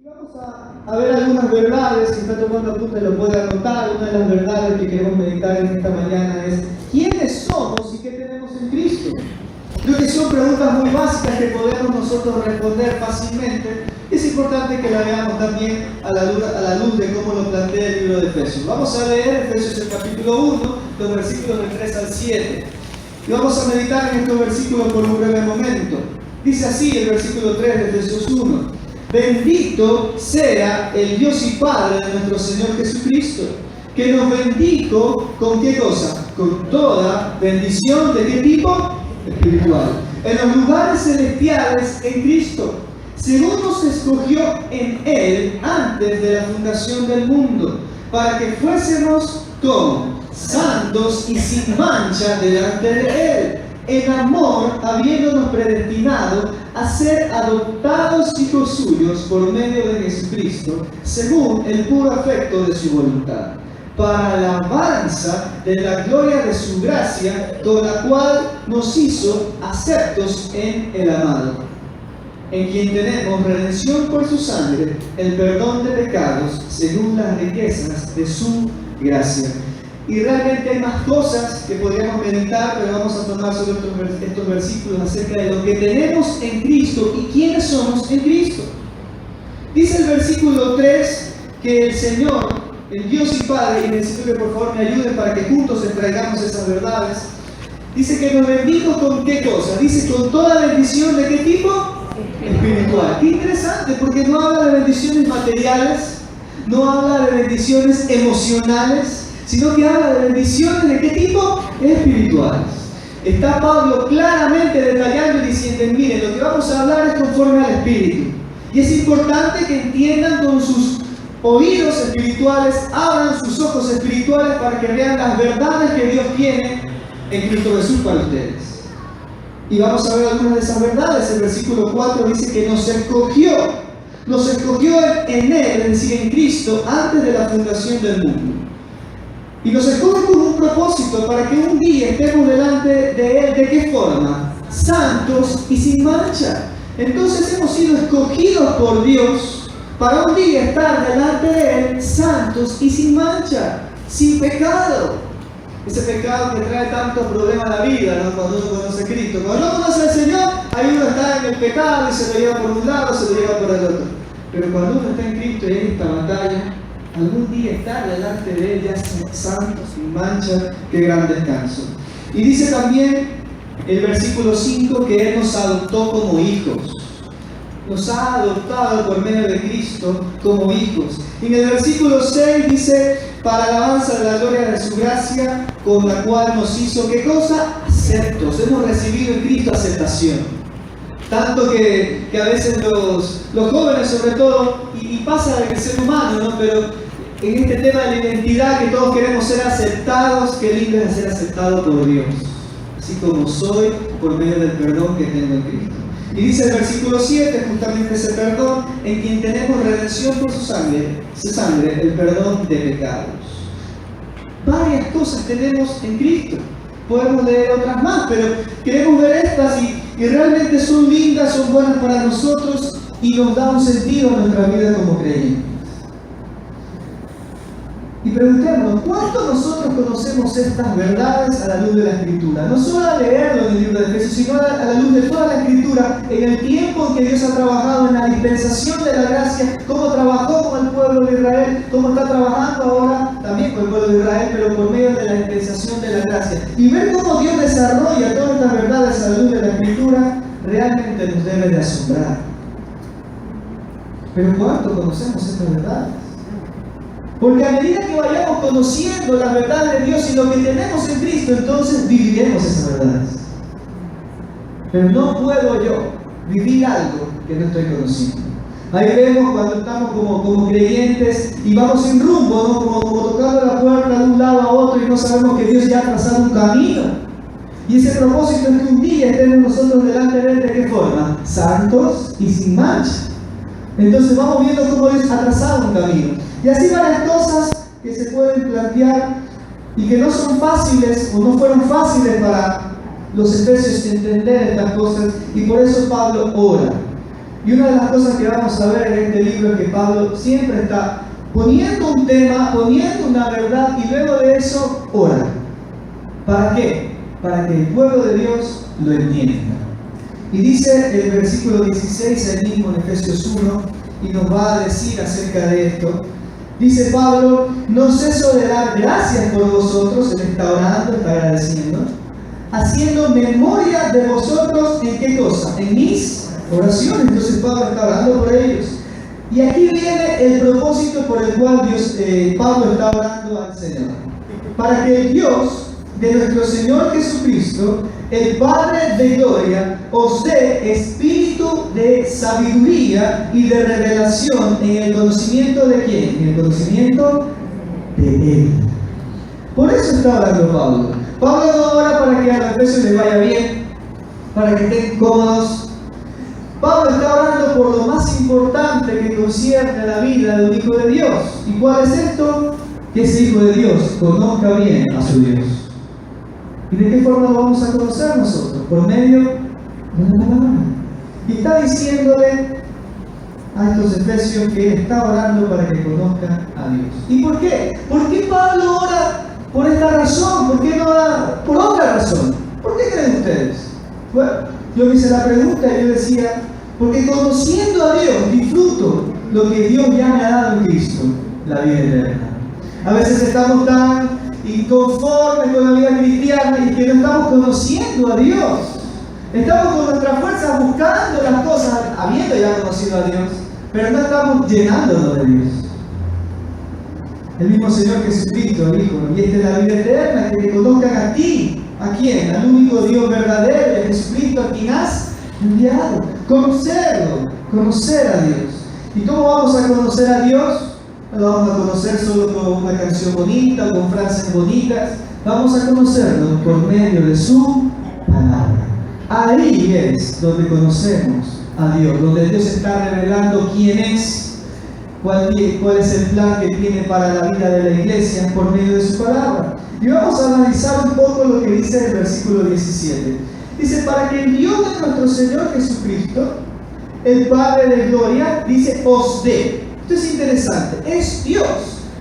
A ver algunas verdades, si está tomando apuntes lo puede anotar. Una de las verdades que queremos meditar en esta mañana es ¿quiénes somos y qué tenemos en Cristo? Creo que son preguntas muy básicas que podemos nosotros responder fácilmente. Es importante que la veamos también a la luz de cómo lo plantea el libro de Efesios. Vamos a leer Efesios el capítulo 1, los versículos del 3 al 7. Y vamos a meditar en estos versículos por un breve momento. Dice así el versículo 3 de Efesios 1. Bendito sea el Dios y Padre de nuestro Señor Jesucristo, que nos bendijo ¿con qué cosa? Con toda bendición. ¿De qué tipo? Espiritual. En los lugares celestiales en Cristo, según nos escogió en Él antes de la fundación del mundo, para que fuésemos como santos y sin mancha delante de Él, en amor habiéndonos predestinado a ser adoptados hijos suyos por medio de Jesucristo, según el puro afecto de su voluntad, para la alabanza de la gloria de su gracia, con la cual nos hizo aceptos en el amado, en quien tenemos redención por su sangre, el perdón de pecados, según las riquezas de su gracia. Y realmente hay más cosas que podríamos meditar, pero vamos a tomar sobre estos versículos acerca de lo que tenemos en Cristo y quiénes somos en Cristo. Dice el versículo 3 que el Señor, el Dios y Padre, y necesito que por favor me ayuden para que juntos extraigamos esas verdades, dice que nos bendijo con qué cosa. Dice con toda bendición. ¿De qué tipo? Espiritual. Qué interesante, porque no habla de bendiciones materiales, no habla de bendiciones emocionales, sino que habla de bendiciones ¿de qué tipo? Espirituales. Está Pablo claramente detallando y diciendo, miren, lo que vamos a hablar es conforme al Espíritu. Y es importante que entiendan con sus oídos espirituales, abran sus ojos espirituales para que vean las verdades que Dios tiene en Cristo Jesús para ustedes. Y vamos a ver algunas de esas verdades. El versículo 4 dice que nos escogió en Él, es decir, en Cristo, antes de la fundación del mundo. Y nos escoge con un propósito, para que un día estemos delante de Él. ¿De qué forma? Santos y sin mancha. Entonces hemos sido escogidos por Dios para un día estar delante de Él, santos y sin mancha, sin pecado. Ese pecado que trae tantos problemas a la vida, ¿no? Cuando uno conoce a Cristo. Cuando uno conoce al Señor, ahí uno está en el pecado y se lo lleva por un lado, se lo lleva por el otro. Pero cuando uno está en Cristo y en esta batalla, algún día estar delante de Él ya santo, sin mancha, qué gran descanso. Y dice también el versículo 5 que Él nos adoptó como hijos. Nos ha adoptado por medio de Cristo como hijos. Y en el versículo 6 dice, para alabanza de la gloria de su gracia, con la cual nos hizo, ¿qué cosa? Aceptos. Hemos recibido en Cristo aceptación. Tanto que a veces los jóvenes sobre todo, y pasa en el ser humano, ¿no? Pero en este tema de la identidad, que todos queremos ser aceptados, qué lindo es ser aceptado por Dios, así como soy por medio del perdón que tengo en Cristo. Y dice el versículo 7, justamente ese perdón, en quien tenemos redención por su sangre, el perdón de pecados. Varias cosas tenemos en Cristo. Podemos leer otras más, pero queremos ver estas y realmente son lindas, son buenas para nosotros y nos da un sentido a nuestra vida como creyentes. Y preguntémonos, ¿cuánto nosotros conocemos estas verdades a la luz de la Escritura? No solo a leerlo en el libro de Efesios, sino a la luz de toda la Escritura, en el tiempo en que Dios ha trabajado en la dispensación de la gracia, cómo trabajó con el pueblo de Israel, cómo está trabajando ahora también con el pueblo de Israel, pero por medio de la dispensación de la gracia. Y ver cómo Dios desarrolla todas estas verdades a la luz de la Escritura, realmente nos debe de asombrar. Pero ¿cuánto conocemos estas verdades? Porque a medida que vayamos conociendo las verdades de Dios y lo que tenemos en Cristo, entonces viviremos esas verdades. Pero no puedo yo vivir algo que no estoy conociendo. Ahí vemos cuando estamos como creyentes y vamos sin rumbo, ¿no? Como tocando la puerta de un lado a otro y no sabemos que Dios ya ha trazado un camino. Y ese propósito es que un día estemos nosotros delante de Él, ¿de qué forma? Santos y sin mancha. Entonces vamos viendo cómo Dios ha trazado un camino. Y así varias cosas que se pueden plantear y que no son fáciles o no fueron fáciles para los efesios entender estas cosas. Y por eso Pablo ora. Y una de las cosas que vamos a ver en este libro es que Pablo siempre está poniendo un tema, poniendo una verdad y luego de eso ora. ¿Para qué? Para que el pueblo de Dios lo entienda. Y dice el versículo 16, el mismo en Efesios 1, y nos va a decir acerca de esto. Dice Pablo: no ceso de dar gracias por vosotros, él está orando, está agradeciendo, haciendo memoria de vosotros, ¿en qué cosa? En mis oraciones. Entonces Pablo está orando por ellos. Y aquí viene el propósito por el cual Pablo está orando al Señor. Para que el Dios de nuestro Señor Jesucristo, el Padre de gloria, os dé espíritu de sabiduría y de revelación en el conocimiento de ¿quién? En el conocimiento de Él. Por eso está orando Pablo. Pablo no ora para que a los efesios les vaya bien, para que estén cómodos. Pablo está orando por lo más importante que concierne la vida de un hijo de Dios. ¿Y cuál es esto? Que ese hijo de Dios conozca bien a su Dios. ¿Y de qué forma lo vamos a conocer nosotros? Por medio de la palabra. Y está diciéndole a estos efesios que él está orando para que conozcan a Dios. ¿Y por qué? ¿Por qué Pablo ora por esta razón? ¿Por qué no ora por otra razón? ¿Por qué creen ustedes? Bueno, yo me hice la pregunta y yo decía: porque conociendo a Dios disfruto lo que Dios ya me ha dado en Cristo, la vida eterna. A veces estamos tan inconformes con la vida cristiana y que no estamos conociendo a Dios. Estamos con nuestras fuerzas buscando las cosas, habiendo ya conocido a Dios, pero no estamos llenándonos de Dios. El mismo Señor Jesucristo dijo: y esta es la vida eterna, que te conozcan a ti. ¿A quién? Al único Dios verdadero, a Jesucristo, a quien has enviado. Conocerlo, conocer a Dios. ¿Y cómo vamos a conocer a Dios? No lo vamos a conocer solo con una canción bonita o con frases bonitas. Vamos a conocerlo por medio de su palabra. Ahí es donde conocemos a Dios, donde Dios está revelando quién es, cuál es el plan que tiene para la vida de la iglesia por medio de su palabra. Y vamos a analizar un poco lo que dice el versículo 17. Dice: para que el Dios de nuestro Señor Jesucristo, el Padre de gloria, dice, os dé. Esto es interesante. Es Dios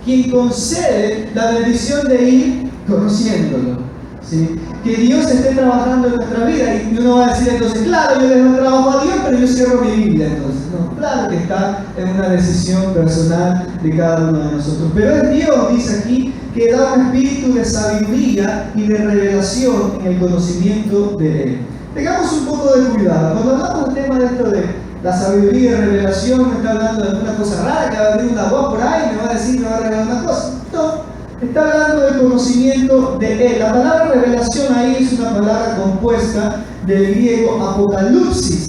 quien concede la bendición de ir conociéndolo. ¿Sí? Que Dios esté trabajando en nuestra vida. Y uno va a decir entonces: claro, yo le doy trabajo a Dios, pero yo cierro mi Biblia entonces. No, claro que está en una decisión personal de cada uno de nosotros. Pero es Dios, dice aquí, que da un espíritu de sabiduría y de revelación en el conocimiento de Él. Tengamos un poco de cuidado. Cuando hablamos del tema de esto de la sabiduría y revelación, me está hablando de alguna cosa rara, que va a abrir una voz por ahí y me va a decir que va a revelar una cosa. No, está hablando del conocimiento de Él. La palabra revelación ahí es una palabra compuesta del griego apocalipsis,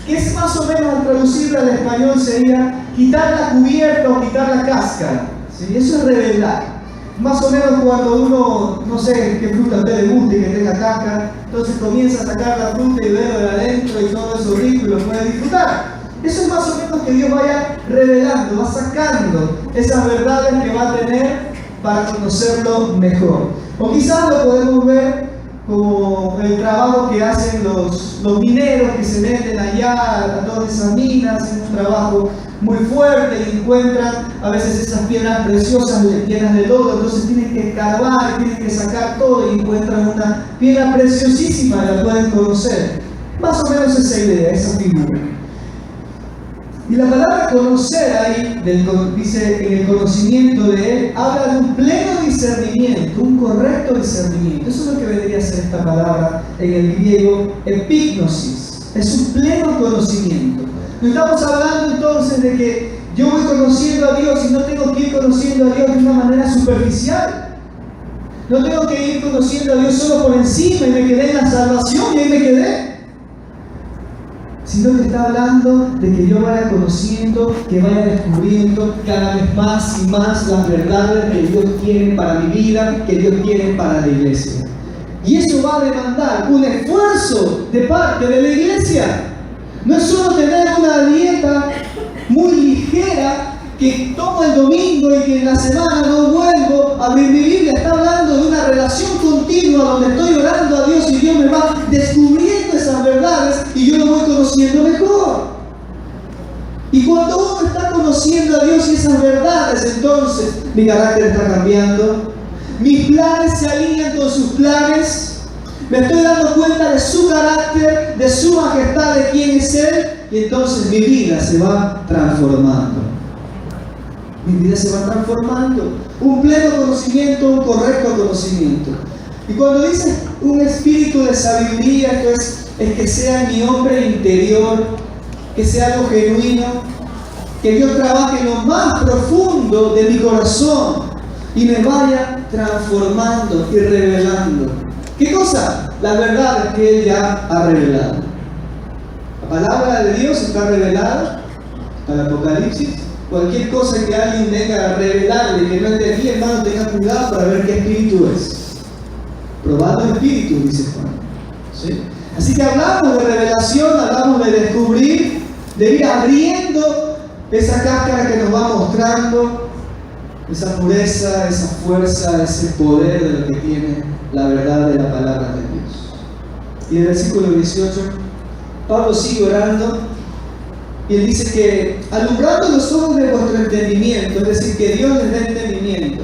que es más o menos, al traducirla al español, sería quitar la cubierta o quitar la cáscara. ¿Sí? Eso es revelar. Más o menos cuando uno, no sé qué fruta a usted le guste y que tenga cáscara, entonces comienza a sacar la fruta y verlo de adentro y todo eso rico y lo puede disfrutar. Eso es más o menos que Dios vaya revelando, va sacando esas verdades que va a tener para conocerlo mejor. O quizás lo podemos ver como el trabajo que hacen los mineros que se meten allá a todas esas minas, es un trabajo muy fuerte y encuentran a veces esas piedras preciosas llenas de lodo, entonces tienen que escarbar, tienen que sacar todo y encuentran una piedra preciosísima y la pueden conocer. Más o menos esa idea, esa figura. Y la palabra conocer ahí, dice en el conocimiento de Él, habla de un pleno discernimiento, un correcto discernimiento. Eso es lo que vendría a ser esta palabra en el griego epignosis. Es un pleno conocimiento. No estamos hablando entonces de que yo voy conociendo a Dios y no tengo que ir conociendo a Dios de una manera superficial. No tengo que ir conociendo a Dios solo por encima y me quedé en la salvación y ahí me quedé. Sino que está hablando de que yo vaya conociendo, que vaya descubriendo cada vez más y más las verdades que Dios tiene para mi vida, que Dios tiene para la iglesia. Y eso va a demandar un esfuerzo de parte de la iglesia. No es solo tener una dieta muy ligera que tomo el domingo y que en la semana no vuelvo a abrir mi Biblia. Está hablando de una relación continua donde estoy orando a Dios y Dios me va descubriendo esas verdades y yo lo voy conociendo mejor. Y cuando uno está conociendo a Dios y esas verdades, entonces mi carácter está cambiando, mis planes se alinean con sus planes, me estoy dando cuenta de su carácter, de su majestad, de quién es Él, y entonces mi vida se va transformando. Mi vida se va transformando. Un pleno conocimiento, un correcto conocimiento. Y cuando dice un espíritu de sabiduría, esto es que sea mi hombre interior, que sea algo genuino, que Dios trabaje en lo más profundo de mi corazón y me vaya transformando y revelando. ¿Qué cosa? Las verdades que Él ya ha revelado. La palabra de Dios está revelada para el Apocalipsis. Cualquier cosa que alguien venga a revelarle que no esté aquí, hermano, tenga cuidado para ver qué espíritu es. Probando el espíritu, dice Juan. ¿Sí? Así que hablamos de revelación, hablamos de descubrir, de ir abriendo esa cáscara que nos va mostrando esa pureza, esa fuerza, ese poder de lo que tiene la verdad de la palabra de Dios. Y en el versículo 18, Pablo sigue orando y él dice que alumbrando los ojos de vuestro entendimiento, es decir, que Dios les dé entendimiento,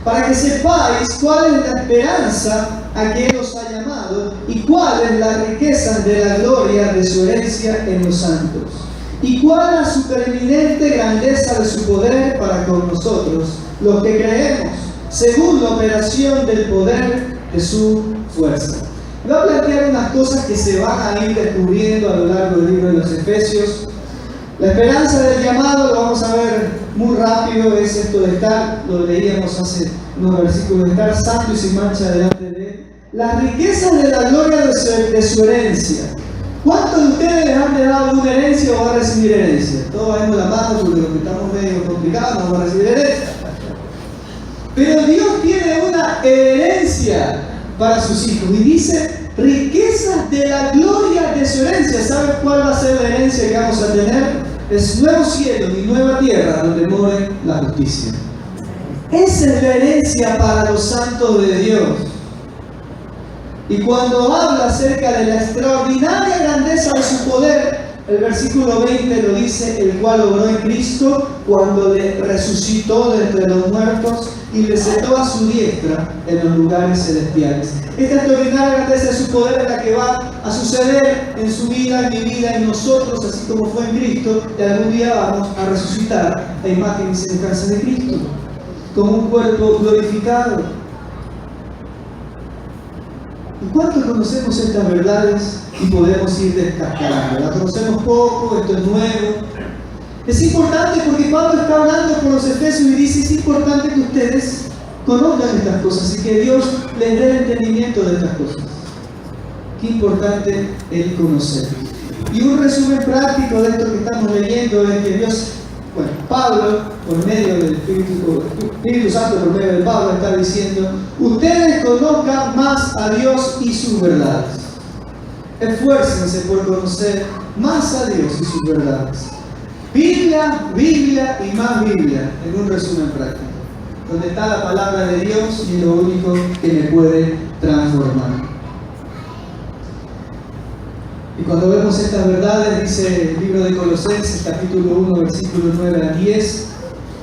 para que sepáis cuál es la esperanza a que Él os ha llamado y cuáles las riquezas de la gloria de su herencia en los santos, y cuál la supereminente grandeza de su poder para con nosotros, los que creemos, según la operación del poder de su fuerza. Voy a plantear unas cosas que se van a ir descubriendo a lo largo del libro de los Efesios. La esperanza del llamado, lo vamos a ver muy rápido, es esto de estar, lo leíamos hace unos versículos, de estar santo y sin mancha delante de Él. Las riquezas de la gloria de su herencia. ¿Cuántos de ustedes les han dado una herencia o van a recibir herencia? Todos bajemos la mano porque los que estamos medio complicados no van a recibir herencia. Pero Dios tiene una herencia para sus hijos y dice riquezas de la gloria de su herencia. ¿Sabes cuál va a ser la herencia que vamos a tener? Es nuevo cielo y nueva tierra donde more la justicia. Esa es la herencia para los santos de Dios. Y cuando habla acerca de la extraordinaria grandeza de su poder, el versículo 20 lo dice, el cual obró en Cristo cuando le resucitó de entre los muertos y le sentó a su diestra en los lugares celestiales. Esta extraordinaria grandeza de su poder es la que va a suceder en su vida, en mi vida, en nosotros, así como fue en Cristo, y algún día vamos a resucitar a imagen y semejanza de Cristo, con un cuerpo glorificado. ¿Y cuántos conocemos estas verdades y podemos ir descascarando? La conocemos poco, esto es nuevo. Es importante porque Pablo está hablando con los Efesios y dice, es importante que ustedes conozcan estas cosas y que Dios les dé el entendimiento de estas cosas. Qué importante el conocer. Y un resumen práctico de esto que estamos leyendo es que Dios, bueno, Pablo, por medio del Espíritu Santo, por medio de Pablo, está diciendo, ustedes conozcan más a Dios y sus verdades. Esfuércense por conocer más a Dios y sus verdades. Biblia, Biblia y más Biblia, en un resumen práctico, donde está la palabra de Dios y lo único que me puede transformar. Y cuando vemos estas verdades, dice el libro de Colosenses, capítulo 1, versículo 9 a 10,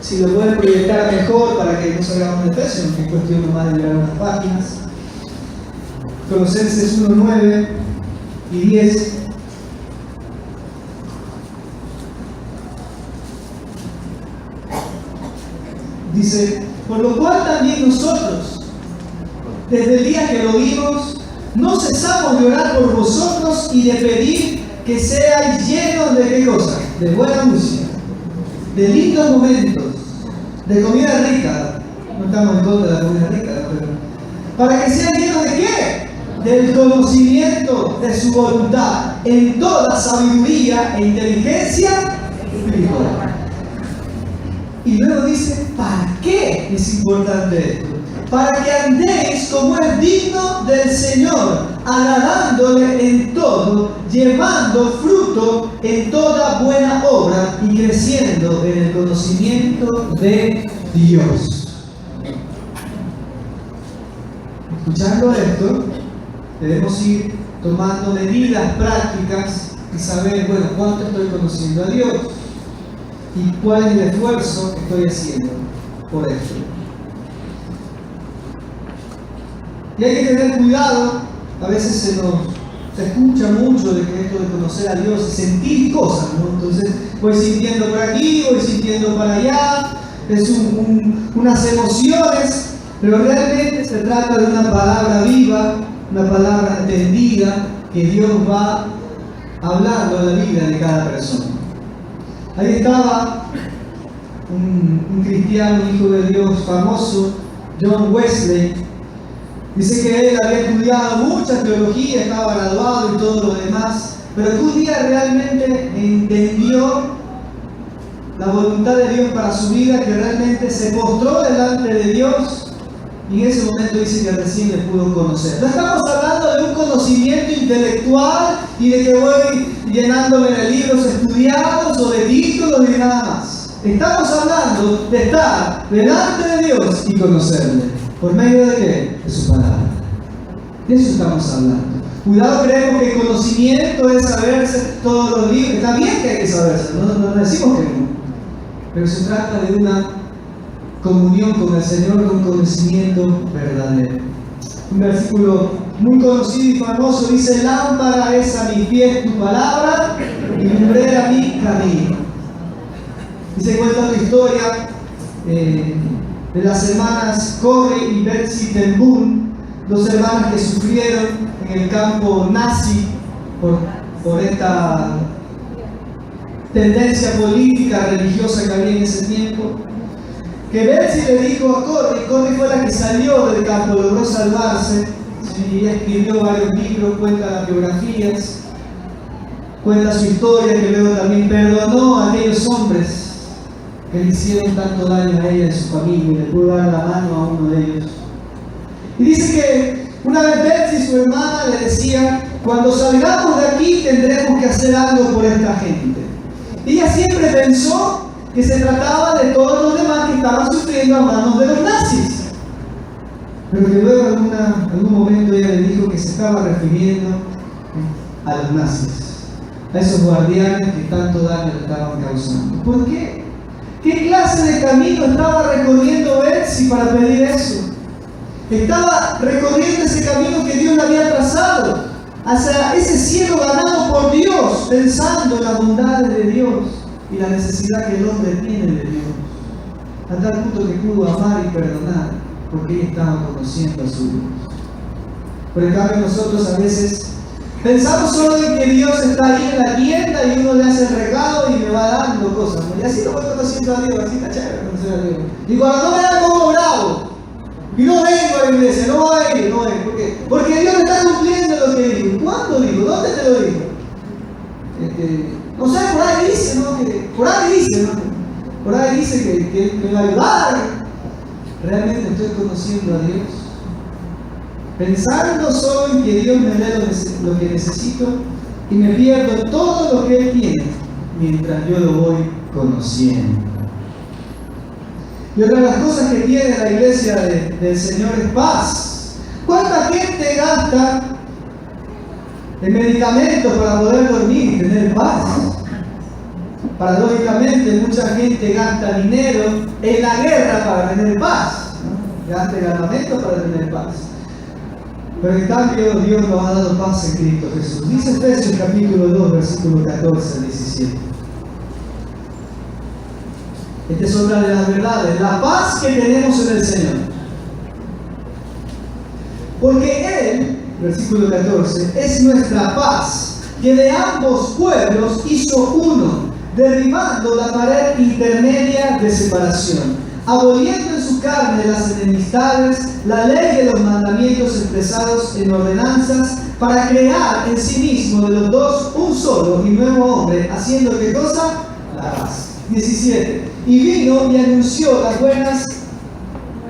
si lo pueden proyectar mejor para que no salgamos de peso, que es cuestión nomás de leer unas páginas. Colosenses 1, 9 y 10. Dice, por lo cual también nosotros, desde el día que lo vimos, no cesamos de orar por vosotros y de pedir que seáis llenos de qué cosa, de buena música, de lindos momentos, de comida rica. No estamos en contra de la comida rica, pero para que sean llenos de qué? Del conocimiento de su voluntad, en toda sabiduría e inteligencia espiritual. Y luego dice, ¿para qué es importante esto? Para que andéis como es digno del Señor, agradándole en todo, llevando fruto en toda buena obra y creciendo en el conocimiento de Dios. Escuchando esto, debemos ir tomando medidas prácticas y saber, bueno, cuánto estoy conociendo a Dios. ¿Y cuál es el esfuerzo que estoy haciendo por esto? Y hay que tener cuidado. A veces se escucha mucho de que esto de conocer a Dios es sentir cosas, ¿no? Entonces voy sintiendo por aquí, voy sintiendo para allá, es unas emociones, pero realmente se trata de una palabra viva, una palabra entendida, que Dios va hablando a la vida de cada persona. Ahí estaba un cristiano, hijo de Dios famoso, John Wesley. Dice que él había estudiado mucha teología, estaba graduado y todo lo demás, pero que un día realmente entendió la voluntad de Dios para su vida, que realmente se postró delante de Dios, y en ese momento dice que recién le pudo conocer. No estamos hablando de un conocimiento intelectual y de que voy llenándome de libros estudiados o de títulos y nada más. Estamos hablando de estar delante de Dios y conocerle. ¿Por medio de qué? De su palabra. De eso estamos hablando. Cuidado, creemos que el conocimiento es saberse todos los libros. Está bien que hay que saberse, no decimos que no. Pero se trata de una comunión con el Señor, con conocimiento verdadero. Un versículo muy conocido y famoso dice: lámpara es a mis pies tu palabra y lumbrera mi camino. Y se cuenta otra historia de las hermanas Corrie y Betsy ten Boom, dos hermanas que sufrieron en el campo nazi por esta tendencia política, religiosa que había en ese tiempo. Que Betsy le dijo a Corrie fue la que salió del campo, logró salvarse, ¿sí? Ella escribió varios libros, cuenta las biografías, cuenta su historia, que luego también perdonó a aquellos hombres que le hicieron tanto daño a ella y a su familia, y le pudo dar la mano a uno de ellos. Y dice que una vez Betsy, su hermana, le decía: cuando salgamos de aquí tendremos que hacer algo por esta gente. Ella siempre pensó que se trataba de todos los demás que estaban sufriendo a manos de los nazis, pero que luego en algún momento ella le dijo que se estaba refiriendo a los nazis, a esos guardianes que tanto daño le estaban causando. ¿Por qué? ¿Qué clase de camino estaba recorriendo Betsy para pedir eso? Estaba recorriendo ese camino que Dios le había trazado, hacia ese cielo ganado por Dios, pensando en la bondad de Dios y la necesidad que el hombre tiene de Dios, a tal punto que pudo amar y perdonar, porque ella estaba conociendo a su Dios. Por el cambio, nosotros a veces pensamos solo en que Dios está ahí en la tienda y uno le hace el regalo y me va dando cosas, ¿no? Y así lo voy conociendo a Dios, así está chévere conocer a Dios. Y cuando no me da como bravo, y no vengo a la iglesia, no voy a ir. ¿Por qué? Porque Dios está cumpliendo lo que dijo. ¿Cuándo dijo? ¿Dónde te lo dijo? No sé, por ahí dice, ¿no? Por ahí dice que me va a ayudar. ¿Realmente estoy conociendo a Dios? Pensando solo en que Dios me dé lo que necesito y me pierdo todo lo que Él tiene mientras yo lo voy conociendo. Y otra de las cosas que tiene la iglesia del Señor es paz. ¿Cuánta gente gasta en medicamentos para poder dormir y tener paz? Paradójicamente, mucha gente gasta dinero en la guerra para tener paz, ¿no? Gasta en armamento para tener paz. Pero en cambio, Dios nos ha dado paz en Cristo Jesús. Dice Efesios capítulo 2, versículo 14 al 17. Esta es otra de las verdades, la paz que tenemos en el Señor. Porque Él, versículo 14, es nuestra paz, que de ambos pueblos hizo uno, derribando la pared intermedia de separación, aboliendo en su carne las enemistades, la ley de los mandamientos expresados en ordenanzas, para crear en sí mismo de los dos un solo y nuevo hombre, haciendo ¿qué cosa? La paz. 17. Y vino y anunció las buenas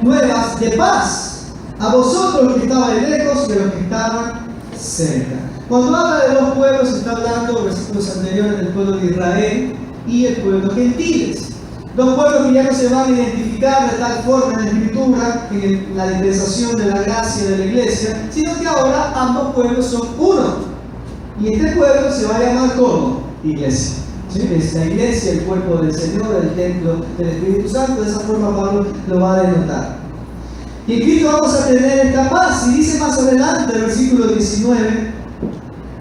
nuevas de paz a vosotros los que estaban lejos y a los que estaban cerca. Cuando habla de dos pueblos, está hablando, versículos anteriores, del pueblo de Israel y el pueblo gentiles. Dos pueblos que ya no se van a identificar de tal forma en la Escritura, en la dispensación de la gracia de la iglesia, sino que ahora ambos pueblos son uno. Y este pueblo se va a llamar como iglesia. ¿sí? Es la iglesia, el cuerpo del Señor, el templo del Espíritu Santo. De esa forma Pablo lo va a denotar. Y en Cristo vamos a tener esta paz. Y dice más adelante, el versículo 19,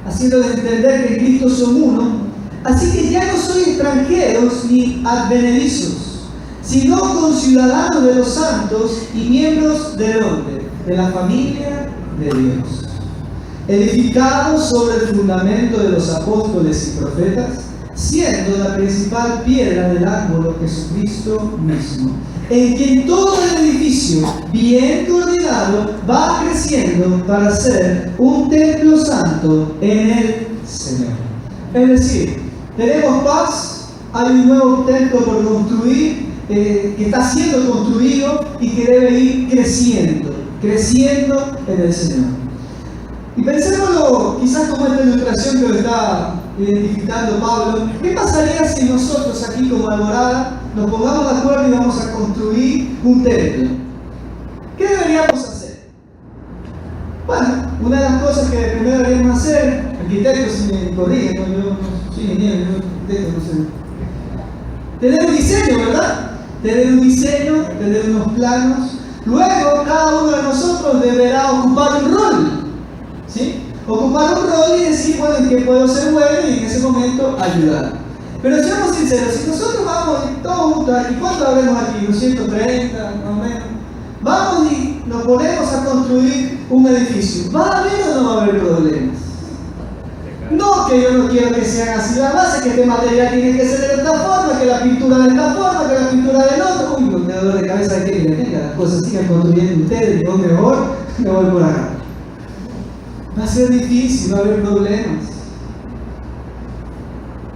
haciéndole entender que en Cristo son uno. Así que ya no sois extranjeros ni advenedizos, sino conciudadanos de los santos y miembros ¿de dónde? De la familia de Dios, edificados sobre el fundamento de los apóstoles y profetas, siendo la principal piedra del ángulo Jesucristo mismo, en quien todo el edificio, bien coordinado, va creciendo para ser un templo santo en el Señor. Es decir, tenemos paz, hay un nuevo templo por construir, que está siendo construido y que debe ir creciendo en el Señor. Y pensémoslo quizás como esta ilustración que lo está identificando Pablo. ¿Qué pasaría si nosotros aquí como Alborada nos pongamos de acuerdo y vamos a construir un templo? ¿Qué deberíamos hacer? Bueno, una de las cosas que primero deberíamos hacer, arquitectos si me corrigen, ¿no? Yo no soy ingeniero, yo arquitecto, no sé. Tener un diseño, ¿verdad? Tener un diseño, tener unos planos. Luego, cada uno de nosotros deberá ocupar un rol, ¿sí? Ocupar un rol y decir, bueno, en qué puedo ser bueno y en ese momento ayudar. Pero seamos sinceros, si nosotros vamos todos juntos aquí, ¿cuánto habremos aquí? 230, más o menos. Vamos y nos ponemos a construir un edificio. ¿Va a haber o no va a haber problemas? No, que yo no quiero que sean así la base, que este material tiene que ser de esta forma, que la pintura de esta forma, que la pintura del otro. Uy, con dolor de cabeza que que las cosas sigan construyendo ustedes, yo mejor me voy por acá. Va a ser difícil, va a haber problemas.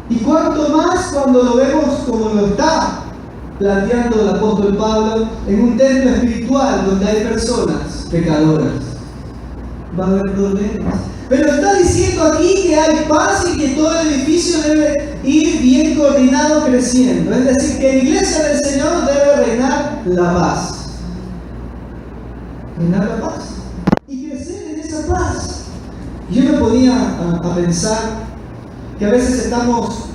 Y cuanto más cuando lo vemos como lo está planteando el apóstol Pablo en un templo espiritual donde hay personas pecadoras. Va a haber problemas. Pero está diciendo aquí que hay paz y que todo el edificio debe ir bien coordinado, creciendo. Es decir, que en la iglesia del Señor debe reinar la paz. Reinar la paz. Y crecer en esa paz. Yo me ponía a pensar que a veces estamos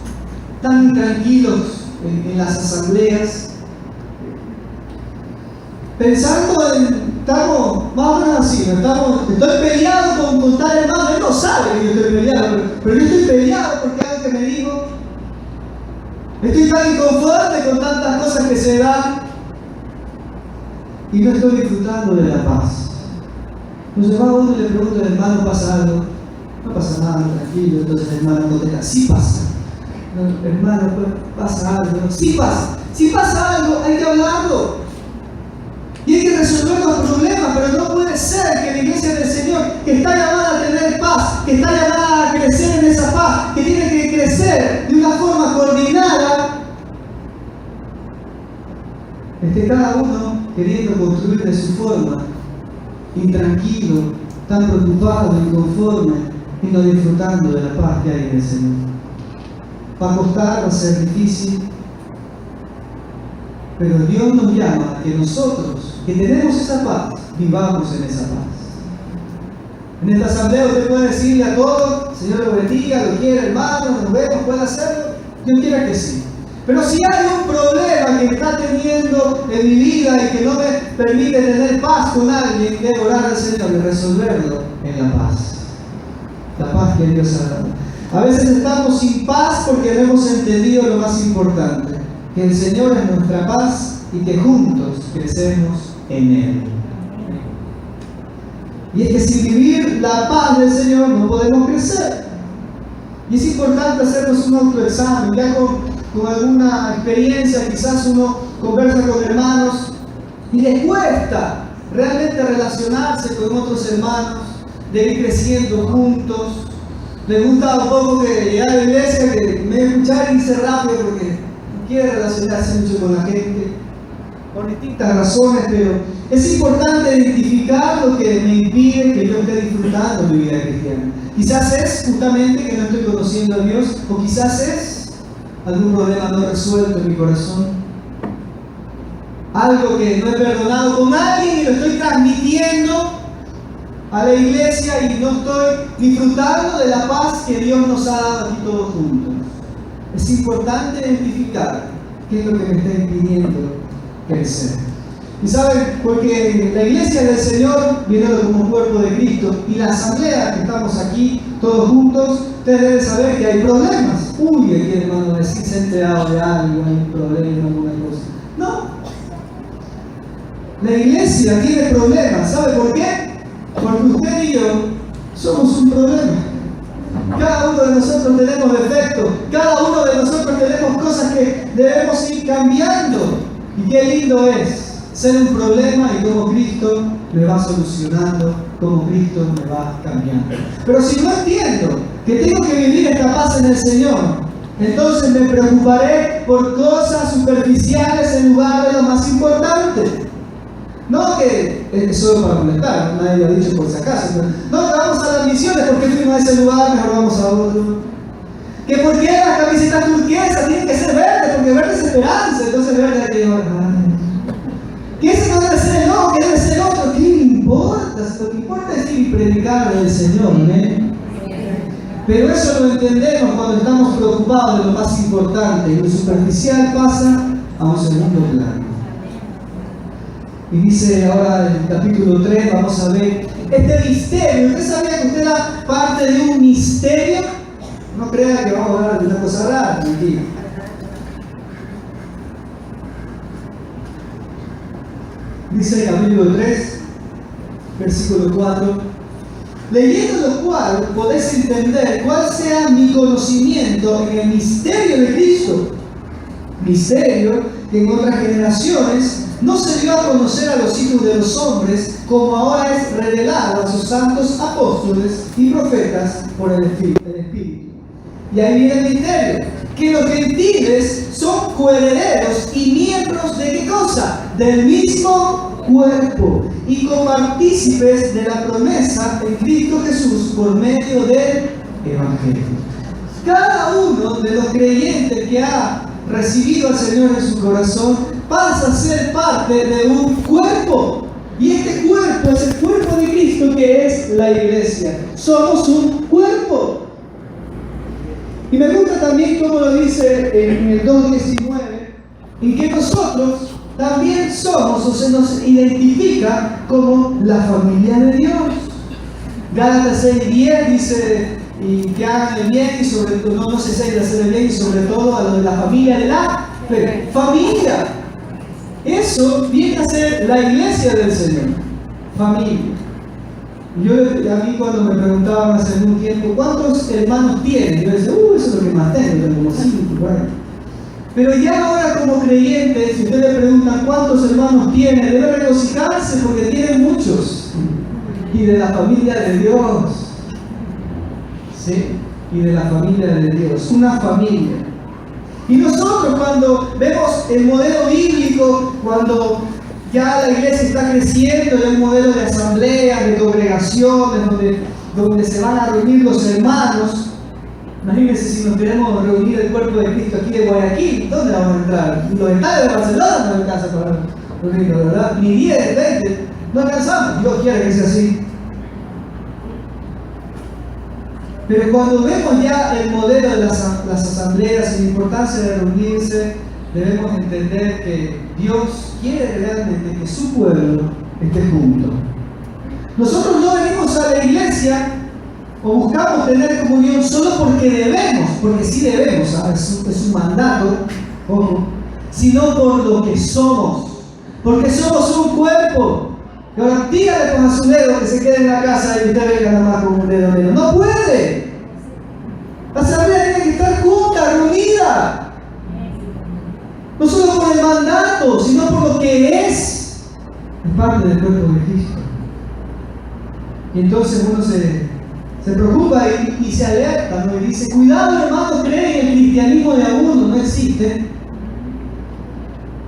tan tranquilos en las asambleas, pensando en, estamos más o menos así, estoy peleado con tal hermano. Él no sabe que yo estoy peleado, pero yo estoy peleado porque algo que me dijo. Estoy tan inconforme con tantas cosas que se dan y no estoy disfrutando de la paz. Entonces va uno y le pregunta al hermano, ¿pasa algo? No pasa nada, tranquilo. Entonces el hermano contesta, sí pasa. No, hermano, pasa algo. Sí pasa. Si pasa algo, hay que hablarlo. Y hay que resolver los problemas, pero no puede ser que la iglesia del Señor, que está llamada a tener paz, que está llamada a crecer en esa paz, que tiene que crecer de una forma coordinada, esté cada uno queriendo construir de su forma, intranquilo, tan preocupado, inconforme, y no disfrutando de la paz que hay en el Señor. Va a costar, va a ser difícil, pero Dios nos llama a que nosotros, que tenemos esa paz, vivamos en esa paz. En esta asamblea usted puede decirle a todos, Señor lo bendiga, lo quiera hermano, nos vemos, puede hacerlo, Dios quiera que sí. Pero si hay un problema que está teniendo en mi vida y que no me permite tener paz con alguien, debo orar al Señor y resolverlo en la paz. La paz que Dios ha dado. A veces estamos sin paz porque no hemos entendido lo más importante, que el Señor es nuestra paz y que juntos crecemos en Él. Y es que sin vivir la paz del Señor no podemos crecer. Y es importante hacernos un autoexamen. Ya con alguna experiencia, quizás uno conversa con hermanos y les cuesta realmente relacionarse con otros hermanos, de ir creciendo juntos. Les gusta un poco que llegar a la iglesia, que me escuchar y irse rápido porque no quiere relacionarse mucho con la gente, por distintas razones, pero es importante identificar lo que me impide que yo esté disfrutando mi vida cristiana. Quizás es justamente que no estoy conociendo a Dios, o quizás es algún problema no resuelto en mi corazón, algo que no he perdonado con alguien y lo estoy transmitiendo a la iglesia y no estoy disfrutando de la paz que Dios nos ha dado aquí todos juntos. Es es importante identificar qué es lo que me está impidiendo crecer. Y saben, porque la iglesia del Señor, viéndolo como cuerpo de Cristo, y la asamblea que estamos aquí todos juntos, ustedes deben saber que hay problemas. Uy, aquí hermano, decir se ha enterado de algo, hay un problema, alguna cosa. No. La iglesia tiene problemas. ¿Sabe por qué? Porque usted y yo somos un problema. Cada uno de nosotros tenemos defectos. Cada uno de nosotros tenemos cosas que debemos ir cambiando. Y qué lindo es ser un problema y como Cristo me va solucionando, como Cristo me va cambiando. Pero si no entiendo que tengo que vivir esta paz en el Señor, entonces me preocuparé por cosas superficiales en lugar de lo más importante. No que es solo para molestar, nadie lo ha dicho por si acaso, pero no que vamos a las misiones porque fuimos a ese lugar, mejor vamos a otro. Que porque las camisetas turquesas tienen que ser verdes, porque verde es esperanza, entonces verde hay que llevar. Que ese no debe ser el otro, que debe ser otro, ¿qué le importa? Lo que importa es ir y predicar del Señor, ¿eh? Pero eso lo entendemos cuando estamos preocupados de lo más importante, y lo superficial pasa a un segundo plano. Y dice ahora en el capítulo 3, vamos a ver este misterio. ¿Usted sabía que usted era parte de un misterio? No crea que vamos a hablar de una cosa rara, mentira. Dice el capítulo 3, versículo 4. Leyendo lo cual podés entender cuál sea mi conocimiento en el misterio de Cristo. Misterio que en otras generaciones no se dio a conocer a los hijos de los hombres, como ahora es revelado a sus santos apóstoles y profetas por el Espíritu. Y ahí viene el misterio, que los gentiles son coherederos y miembros de ¿qué cosa? Del mismo cuerpo y copartícipes de la promesa en Cristo Jesús por medio del Evangelio. Cada uno de los creyentes que ha recibido al Señor en su corazón pasa a ser parte de un cuerpo. Y este cuerpo es el cuerpo de Cristo, que es la iglesia. Somos un cuerpo. Y me gusta también como lo dice en el 2:19, en que nosotros también somos, o se nos identifica como la familia de Dios. Gálatas 6:10 dice, y que hagan el bien y sobre todo, no ceséis de hacer el bien y sobre todo a lo de la familia de la fe. Familia. Eso viene a ser la iglesia del Señor. Familia. A mí cuando me preguntaban hace algún tiempo, ¿cuántos hermanos tienen? Yo decía, eso es lo que más tengo como 5, bueno. Pero ya ahora como creyentes, si ustedes le preguntan cuántos hermanos tienen, debe regocijarse porque tienen muchos. Y de la familia de Dios. ¿Sí? Y de la familia de Dios. Una familia. Y nosotros cuando vemos el modelo bíblico, cuando ya la iglesia está creciendo, ya un modelo de asamblea, de congregaciones, donde se van a reunir los hermanos. Imagínense si nos queremos reunir el cuerpo de Cristo aquí de Guayaquil, ¿dónde vamos a entrar? Los estadios de Barcelona no alcanzan para reunirnos, ¿verdad? Ni 10, 20, no alcanzamos. Dios quiere que sea así. Pero cuando vemos ya el modelo de las asambleas y la importancia de reunirse, debemos entender que Dios quiere realmente que su pueblo esté junto. Nosotros no venimos a la iglesia o buscamos tener comunión solo porque debemos, porque sí debemos, es un mandato, ojo, sino por lo que somos, porque somos un cuerpo. Y ahora dígale con a su dedo que se quede en la casa y usted venga nada más con un dedo menos. ¡No puede! La asamblea tiene que estar junta, reunida. No solo por el mandato, sino por lo que es parte del cuerpo de Cristo. Y entonces uno se preocupa y se alerta, ¿no? Y dice, cuidado hermanos, creen en el cristianismo de a uno. No existe.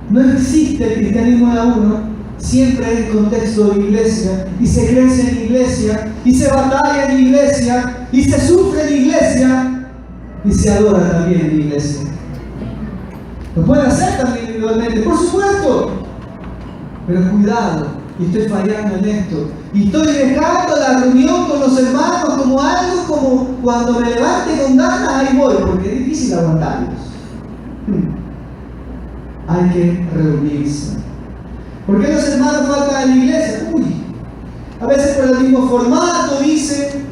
No existe el cristianismo de a uno. Siempre en contexto de iglesia, y se crece en iglesia, y se batalla en iglesia, y se sufre en iglesia, y se adora también en iglesia. Lo pueden hacer también individualmente, por supuesto, pero cuidado, y estoy fallando en esto. Y estoy dejando la reunión con los hermanos como algo como cuando me levante con ganas, ahí voy, porque es difícil aguantarlos. Hay que reunirse. ¿Por qué los hermanos faltan en la iglesia? A veces por el mismo formato, dicen,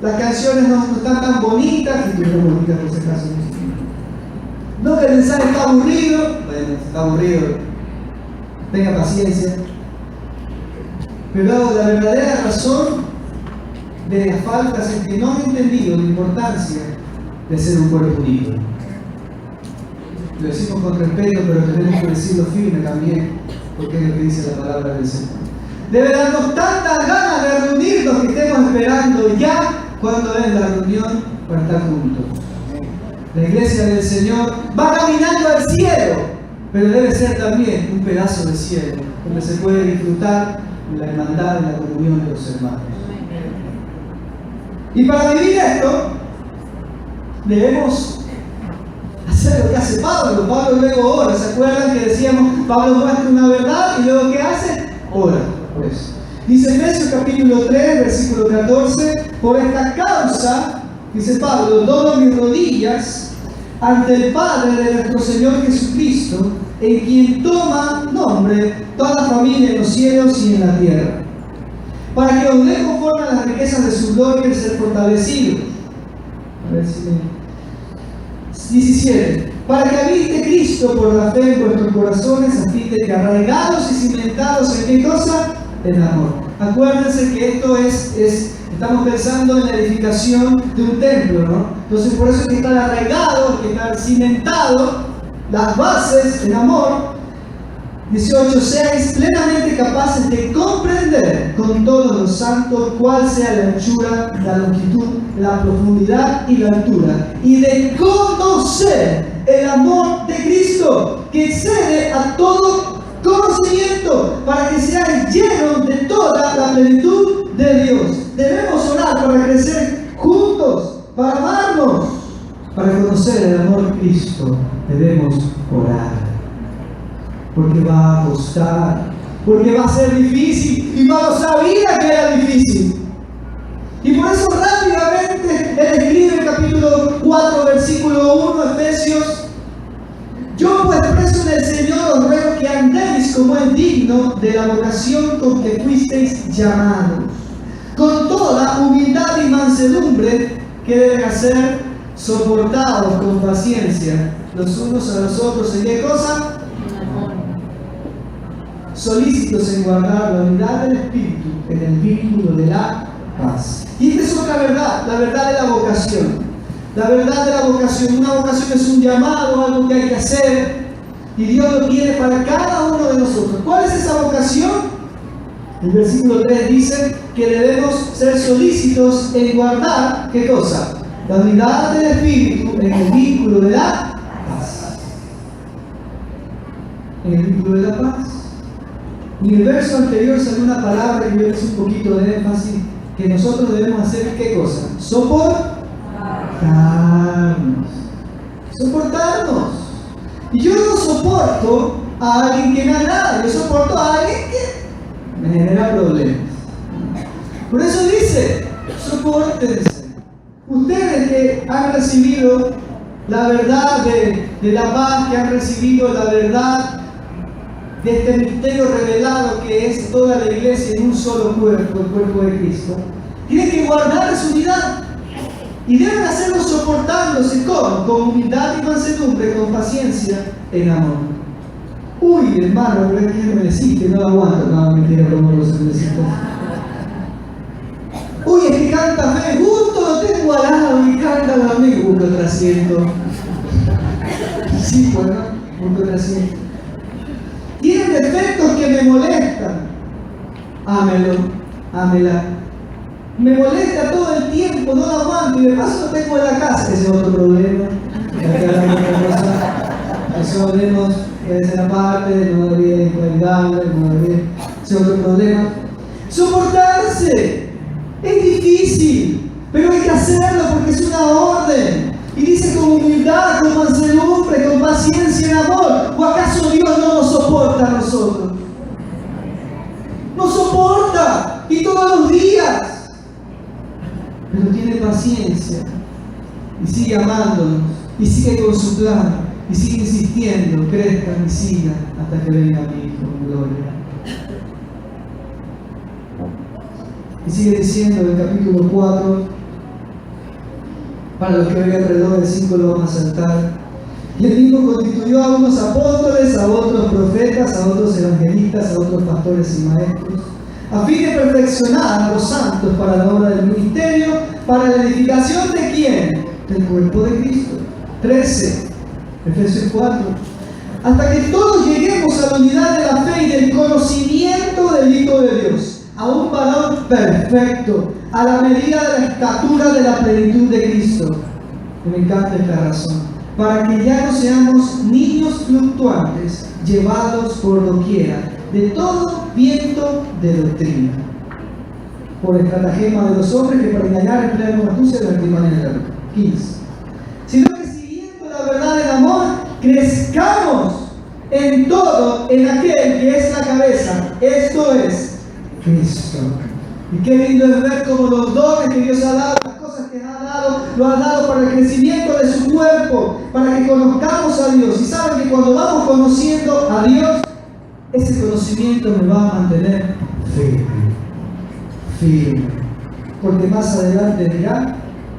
las canciones no están tan bonitas, y no bonitas por si acaso. No, que el mensaje está aburrido. Bueno, está aburrido, tenga paciencia. Pero la verdadera razón de las faltas es que no han entendido la importancia de ser un cuerpo unido. Lo decimos con respeto, pero tenemos que decirlo firme también, porque es lo que dice la palabra del Señor. Debe darnos tantas ganas de reunirnos que estemos esperando ya cuando es la reunión para estar juntos. La iglesia del Señor va caminando al cielo, pero debe ser también un pedazo de cielo, donde se puede disfrutar la hermandad y la comunión de los hermanos. Y para vivir esto, debemos hacer lo que hace Pablo. Pablo luego ora. ¿Se acuerdan que decíamos, Pablo muestra una verdad y luego ¿qué hace? Ora por eso. Dice Efesios capítulo 3, versículo 14, por esta causa, dice Pablo, doblo mis rodillas ante el Padre de nuestro Señor Jesucristo, en quien toma nombre toda la familia en los cielos y en la tierra, para que os dé conforme a las riquezas de su gloria el ser fortalecidos. A ver si me... 17. Para que habite Cristo por la fe en vuestros corazones, a fin de que arraigados y cimentados en qué cosa? En amor. Acuérdense que esto estamos pensando en la edificación de un templo, ¿no? Entonces por eso es que están arraigados, que están cimentados, las bases en amor. 18:6, plenamente capaces de comprender con todos los santos cuál sea la anchura, la longitud, la profundidad y la altura, y de conocer el amor de Cristo, que excede a todo conocimiento, para que seáis llenos de toda la plenitud de Dios. Debemos orar para crecer juntos, para amarnos, para conocer el amor de Cristo. Debemos orar. Porque va a costar, porque va a ser difícil, y Pablo sabía que era difícil. Y por eso rápidamente él escribe en capítulo 4, versículo 1, Efesios: yo pues preso en el Señor os ruego que andéis como es digno de la vocación con que fuisteis llamados, con toda humildad y mansedumbre, que deben ser soportados con paciencia los unos a los otros. ¿En qué cosa? Solícitos en guardar la unidad del Espíritu en el vínculo de la paz. Y esta es otra verdad, la verdad de la vocación. La verdad de la vocación. Una vocación es un llamado, algo que hay que hacer, y Dios lo quiere para cada uno de nosotros. ¿Cuál es esa vocación? El versículo 3 dice que debemos ser solícitos en guardar, ¿qué cosa? La unidad del Espíritu en el vínculo de la paz. En el vínculo de la paz. Y en el verso anterior salió una palabra que yo hice un poquito de énfasis, que nosotros debemos hacer ¿qué cosa? Soportarnos. Soportarnos. Y yo no soporto a alguien que me agrada, yo soporto a alguien que me genera problemas. Por eso dice, sopórtense. Ustedes que han recibido la verdad de la paz, que han recibido la verdad de este misterio revelado que es toda la iglesia en un solo cuerpo, el cuerpo de Cristo, tienen que guardar su unidad y deben hacerlo soportándose con humildad y mansedumbre, con paciencia, en amor. Uy, hermano, pero es que me deciste, no lo aguanto. No, mentira, como los necesito. Uy, es que canta fe, justo lo tengo al lado y canta a amigo, busco otro asiento. Sí, bueno, busco otro asiento. Tienen defectos que me molestan. Ámelo, ámela. Me molesta todo el tiempo, no lo aguanto y de paso lo tengo en la casa. Ese es otro problema. Eso hablemos, puede ser aparte, no debería invalidable, no debería ser otro problema. Soportarse es difícil, pero hay que hacerlo porque es una orden. Y dice con humildad, con mansedumbre, con paciencia, en amor. ¿O acaso Dios no nos soporta a nosotros? Nos paciencia y sigue amándonos y sigue con su plan y sigue insistiendo, crezcan y sigan hasta que venga mi Hijo en gloria. Y sigue diciendo en el capítulo 4, para los que vengan alrededor del 5 lo vamos a saltar. Y él mismo constituyó a unos apóstoles, a otros profetas, a otros evangelistas, a otros pastores y maestros, a fin de perfeccionar a los santos para la obra del ministerio, para la edificación ¿de quién? Del cuerpo de Cristo. 13, Efesios 4. Hasta que todos lleguemos a la unidad de la fe y del conocimiento del Hijo de Dios, a un varón perfecto, a la medida de la estatura de la plenitud de Cristo. Y me encanta esta razón. Para que ya no seamos niños fluctuantes, llevados por doquiera, de todo viento de doctrina, por estratagema de los hombres que para engañar emplean una astucia de la antimanía de la luz. 15. Sino que siguiendo la verdad del amor, crezcamos en todo en aquel que es la cabeza, esto es Cristo. Y qué lindo es ver cómo los dones que Dios ha dado, las cosas que ha dado, lo ha dado para el crecimiento de su cuerpo, para que conozcamos a Dios. Y saben que cuando vamos conociendo a Dios, ese conocimiento me va a mantener firme. Porque más adelante dirá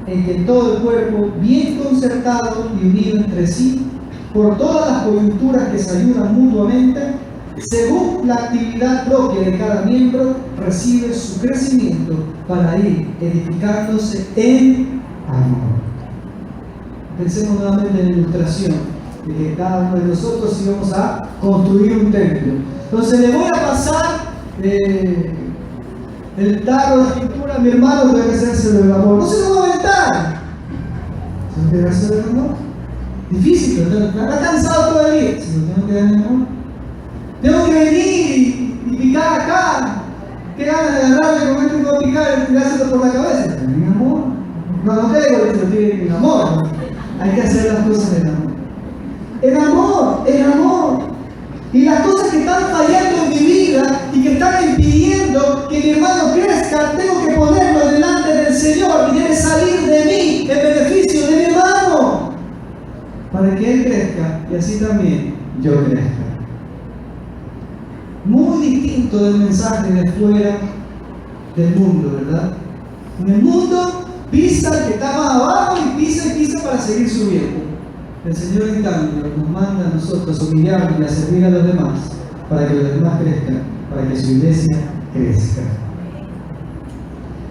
en que todo el cuerpo, bien concertado y unido entre sí, por todas las coyunturas que se ayudan mutuamente, según la actividad propia de cada miembro, recibe su crecimiento para ir edificándose en amor. Pensemos nuevamente en la ilustración de que cada uno de nosotros íbamos a construir un templo. Entonces le voy a pasar el tarro de escritura a mi hermano que debe hacérselo del amor. No se lo va a aventar. ¿Se lo quiere hacer del amor? Difícil, pero está cansado todo el día. Se lo tengo que dar en amor. Tengo que venir y picar acá. Qué ganas de agarrarle con esto y picar y tirárselo por la cabeza. En amor. No te digo que se lo tiren en amor. ¿No? Hay que hacer las cosas en amor. En amor. Y las cosas que están fallando en mi vida y que están impidiendo que mi hermano crezca, tengo que ponerlo delante del Señor y debe salir de mí en beneficio de mi hermano. Para que Él crezca y así también yo crezca. Muy distinto del mensaje de fuera del mundo, ¿verdad? En el mundo pisa el que está más abajo y pisa para seguir subiendo. El Señor en cambio nos manda a nosotros a humillarnos y a servir a los demás para que los demás crezcan, para que su iglesia crezca.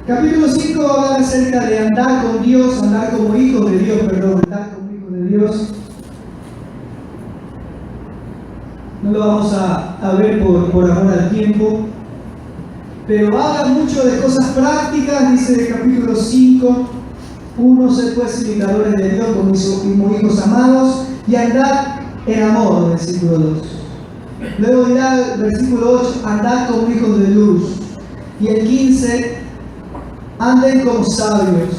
Capítulo 5 va a hablar acerca de andar con Dios, andar como hijos de Dios, andar como hijos de Dios. No lo vamos a ver por amor al tiempo, pero habla mucho de cosas prácticas, dice el capítulo 5, 1, sed pues imitadores de Dios como hijos amados y andad en amor, versículo 2. Luego dirá el versículo 8, andad como hijos de luz. Y el 15, anden como sabios.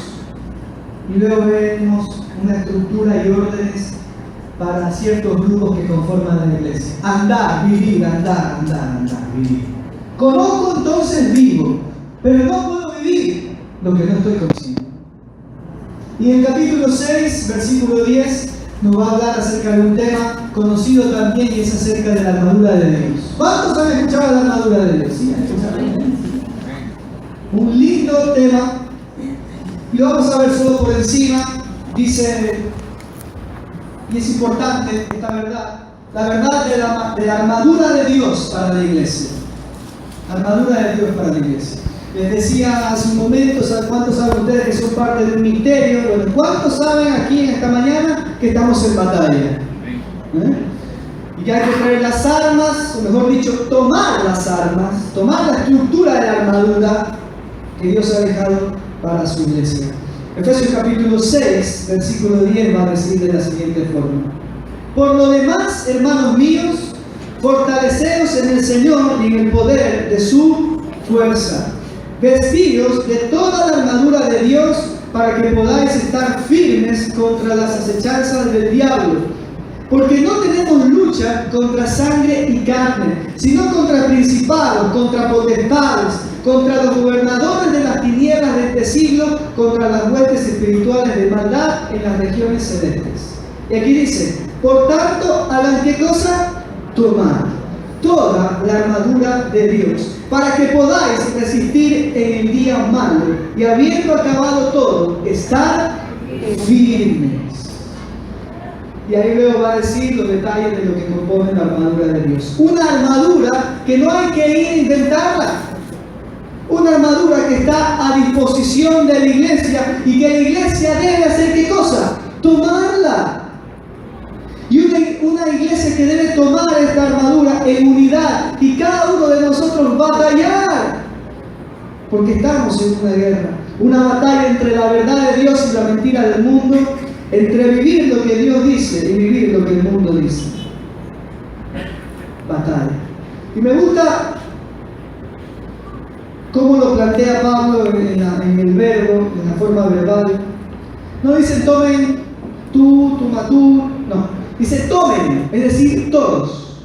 Y luego vemos una estructura y órdenes para ciertos grupos que conforman la iglesia. Andar, vivir, andar, vivir. Conozco, entonces vivo, pero no puedo vivir lo que no estoy consciente. Y en el capítulo 6, versículo 10, nos va a hablar acerca de un tema conocido también y es acerca de la armadura de Dios. ¿Cuántos han escuchado la armadura de Dios? ¿Sí? Un lindo tema. Y lo vamos a ver solo por encima. Dice, y es importante esta verdad, la verdad de la armadura de Dios para la iglesia. Armadura de Dios para la iglesia. Les decía hace un momento, ¿cuántos saben ustedes que son parte de un misterio? Bueno, ¿cuántos saben aquí en esta mañana que estamos en batalla? Y que hay que traer las armas, o mejor dicho, tomar las armas, tomar la estructura de la armadura que Dios ha dejado para su iglesia. Efesios capítulo 6, versículo 10 va a decir de la siguiente forma: por lo demás, hermanos míos, fortaleceos en el Señor y en el poder de su fuerza. Vestidos de toda la armadura de Dios para que podáis estar firmes contra las acechanzas del diablo. Porque no tenemos lucha contra sangre y carne, sino contra principados, contra potestades, contra los gobernadores de las tinieblas de este siglo contra las huestes espirituales de maldad en las regiones celestes. Y aquí dice, por tanto, hagan ¿qué cosa? Tomad toda la armadura de Dios, para que podáis resistir en el día malo, y habiendo acabado todo, estar firmes. Y ahí luego va a decir los detalles de lo que compone la armadura de Dios. Una armadura que no hay que ir a inventarla. Una armadura que está a disposición de la iglesia y que la iglesia debe hacer ¿qué cosa? Tomarla. Y una iglesia que debe tomar esta armadura en unidad y cada uno de nosotros batallar. Porque estamos en una guerra. Una batalla entre la verdad de Dios y la mentira del mundo. Entre vivir lo que Dios dice y vivir lo que el mundo dice. Batalla. Y me gusta cómo lo plantea Pablo en el verbo, en la forma verbal. No dice tomen tú, no. Dice tomen, es decir, todos,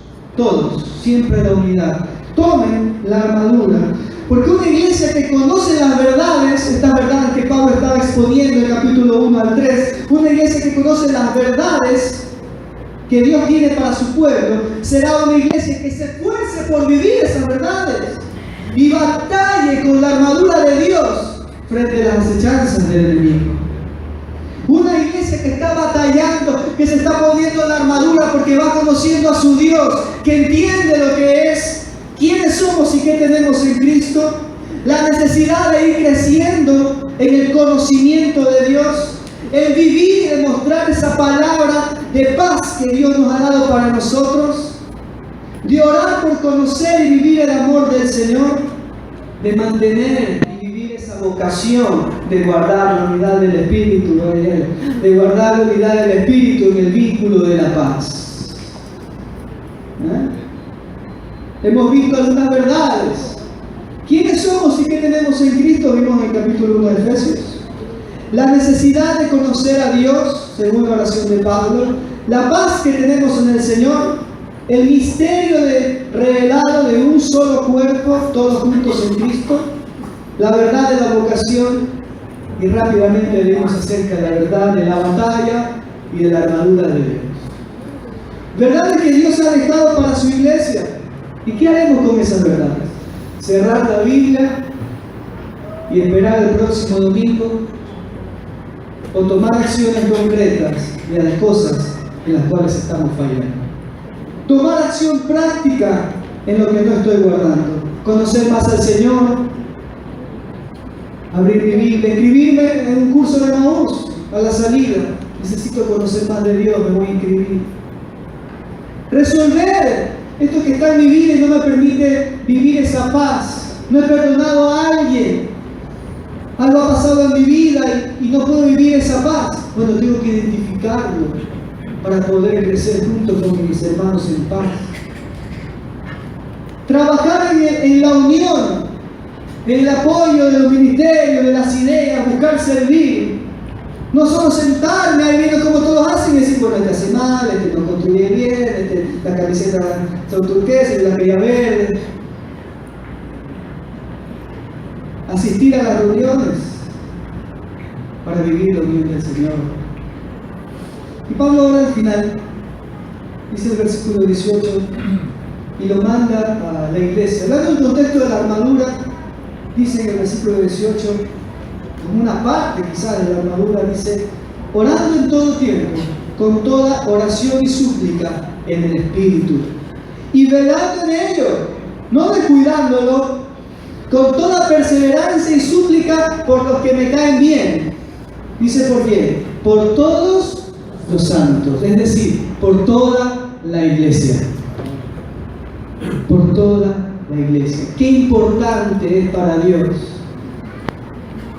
siempre la unidad. Tomen la armadura. Porque una iglesia que conoce las verdades, estas verdades que Pablo estaba exponiendo en el capítulo 1 al 3, una iglesia que conoce las verdades que Dios tiene para su pueblo, será una iglesia que se esfuerce por vivir esas verdades y batalle con la armadura de Dios frente a las acechanzas del enemigo. Una iglesia que está batallando, que se está poniendo la armadura porque va conociendo a su Dios, que entiende lo que es, quiénes somos y qué tenemos en Cristo, la necesidad de ir creciendo en el conocimiento de Dios, el vivir y demostrar esa palabra de paz que Dios nos ha dado para nosotros, de orar por conocer y vivir el amor del Señor, de mantener y vivir esa vocación de guardar la unidad del Espíritu, de guardar la unidad del Espíritu en el vínculo de la paz. Hemos visto algunas verdades. ¿Quiénes somos y qué tenemos en Cristo? Vimos en el capítulo 1 de Efesios. La necesidad de conocer a Dios, según la oración de Pablo. La paz que tenemos en el Señor. El misterio revelado de un solo cuerpo, todos juntos en Cristo. La verdad de la vocación. Y rápidamente leemos acerca de la verdad de la batalla y de la armadura de Dios. Verdades que Dios ha dejado para su iglesia. ¿Y qué haremos con esas verdades? ¿Cerrar la Biblia y esperar el próximo domingo? ¿O tomar acciones concretas de las cosas en las cuales estamos fallando? Tomar acción práctica en lo que no estoy guardando. Conocer más al Señor. Abrir mi Biblia. Inscribirme en un curso de Emaús a la salida. Necesito conocer más de Dios, me voy a inscribir. Resolver esto que está en mi vida y no me permite vivir esa paz. No he perdonado a alguien. Algo ha pasado en mi vida y no puedo vivir esa paz. Bueno, tengo que identificarlo para poder crecer junto con mis hermanos en paz. Trabajar en la unión, en el apoyo de los ministerios, de las ideas, buscar servir. No solo sentarme ahí viendo como todos hacen y decir, bueno, este hace mal, este no construye bien, la camiseta son turquesas, la aquella verde. Asistir a las reuniones para vivir la unión del Señor. Y Pablo ahora al final, dice el versículo 18, y lo manda a la iglesia. Hablando del contexto de la armadura, dice en el versículo 18, como una parte quizás de la armadura, dice, orando en todo tiempo, con toda oración y súplica en el Espíritu, y velando en ello, no descuidándolo, con toda perseverancia y súplica por los que me caen bien. Dice por quién, por todos los santos, es decir, por toda la iglesia. Por toda la iglesia. Qué importante es para Dios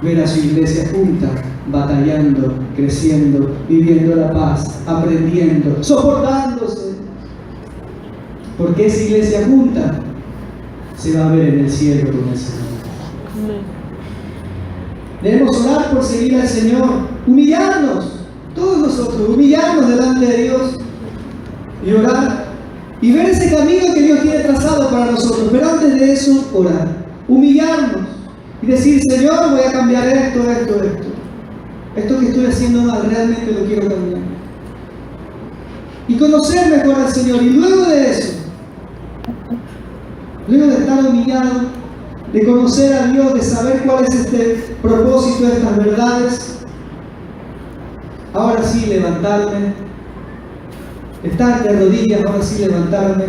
ver a su iglesia junta, batallando, creciendo, viviendo la paz, aprendiendo, soportándose. Porque esa iglesia junta se va a ver en el cielo con el Señor. Debemos orar por seguir al Señor, humillarnos, todos nosotros, humillarnos delante de Dios y orar y ver ese camino que Dios tiene trazado para nosotros. Pero antes de eso, orar, humillarnos y decir, Señor, voy a cambiar esto. Esto que estoy haciendo mal, realmente lo quiero cambiar. Y conocer mejor al Señor. Y luego de eso, luego de estar humillado, de conocer a Dios, de saber cuál es este propósito de estas verdades, ahora sí levantarme, estar de rodillas, ahora sí levantarme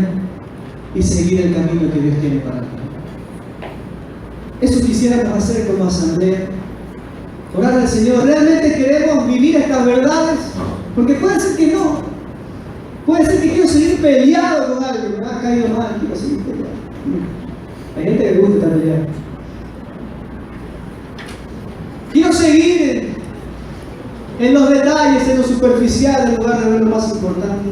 y seguir el camino que Dios tiene para mí. Eso quisiéramos hacer como asamblea. Orar al Señor. ¿Realmente queremos vivir estas verdades? Porque puede ser que no. Puede ser que quiero seguir peleado con alguien. Me ha caído mal, quiero seguir peleado. Hay gente que le gusta estar peleado. Quiero seguir en los detalles, en lo superficial, en lugar de ver lo más importante.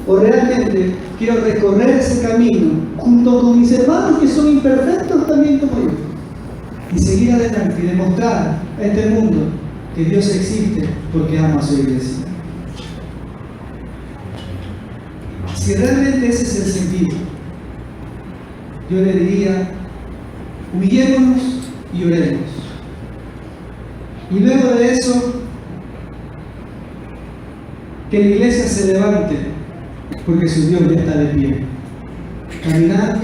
O realmente quiero recorrer ese camino junto con mis hermanos que son imperfectos también como yo, y seguir adelante y demostrar a este mundo que Dios existe porque ama a su iglesia. Si realmente ese es el sentido, yo le diría, humillémonos y oremos. Y luego de eso, que la iglesia se levante, porque su Dios ya está de pie, caminando,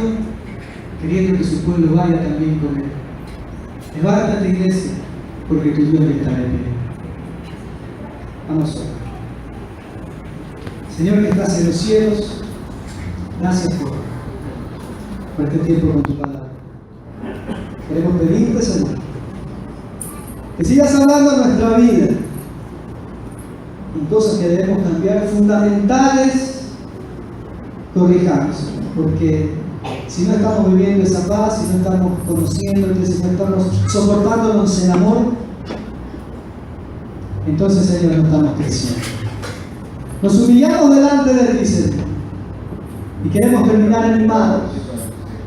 queriendo que su pueblo vaya también con él. Levántate, iglesia, porque tu Dios ya está de pie. Vamos a orar. Señor que estás en los cielos, gracias por este tiempo con tu palabra. Queremos pedirte, Señor, que sigas hablando en nuestra vida en cosas que debemos cambiar, fundamentales. Corrijamos, porque si no estamos viviendo esa paz, si no estamos conociéndote, si no estamos soportándonos en amor, entonces, Señor, no estamos creciendo. Nos humillamos delante de ti, Señor, y queremos terminar animados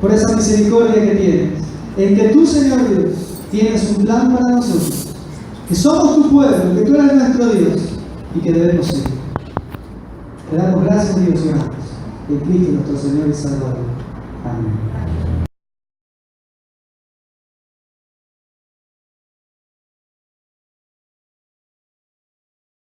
por esa misericordia que tienes, en que tú, Señor Dios, tienes un plan para nosotros, que somos tu pueblo, que tú eres nuestro Dios y que debemos ser. Te damos gracias, Dios, y oramos en Cristo nuestro Señor y Salvador. Amén.